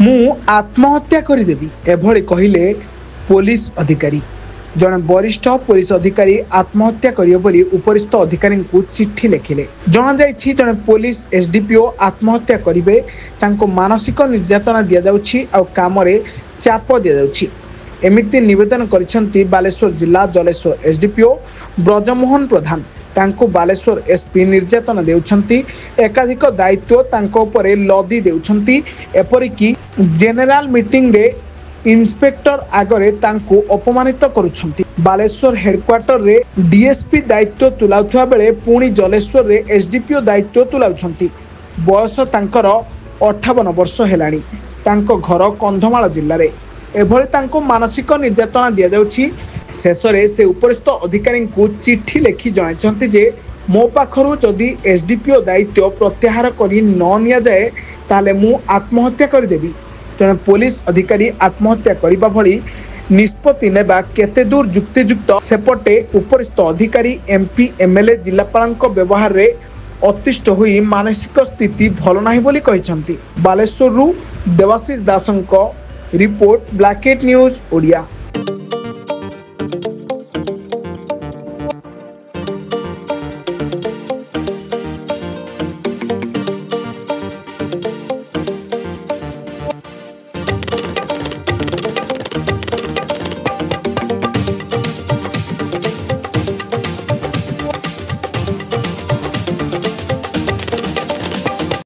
मु आत्महत्या करदेवी एभली कहले पुलिस अधिकारी। जड़े वरिष्ठ पुलिस अधिकारी आत्महत्या करियो उपरिस्थ अधिकारी को चिट्ठी लिखिले। जना जायछि जड़े पुलिस एसडीपीओ आत्महत्या करिवे तांको मानसिक निर्यातना दिया जाउछि आ काम रे चाप दिया जाउछि। एमिति निवेदन करिसंती बालेश्वर जिला जलेश्वर एसडीपीओ ब्रजमोहन प्रधान। तांको बालेश्वर एसपी निर्यातना देउछंती, एकाधिक दायित्व तांको उपरे लदी देउछंती। एपरिकी जेनेराल मीटिंग रे इन्स्पेक्टर आगरे तांको अपमानित करुछंती। बालेश्वर हेडक्वार्टर रे डीएसपी दायित्व तुलाउथुवा बेले पुणी जलेश्वर रे एसडीपीओ दायित्व तुलाउछंती। बयस तांकर 58 वर्ष हेलाणी। तांको घर कंधमाल जिल्ला रे। एभली तांको मानसिक निर्यातना दिया जाउछि। शेषरे से उपरिस्थ अधिकारी को चिट्ठी लिखि जणाइछंती जे मो पाखरु जदि एसडीपीओ दायित्व प्रत्याहार करी न निया जाए ताले मु आत्महत्या करदेवी। जड़े पुलिस अधिकारी आत्महत्या करने भली निष्पत्ति नेबा केते दूर जुक्तियुक्त सेपटे उपरिस्थ अधिकारी एमपी एमएलए जिलापाल व्यवहार रे अतिष्ठ होई मानसिक स्थिति भल नाही बोली कहिसंती। बालेश्वर देवाशीष दासंक रिपोर्ट ब्लैकेट न्यूज ओडिया।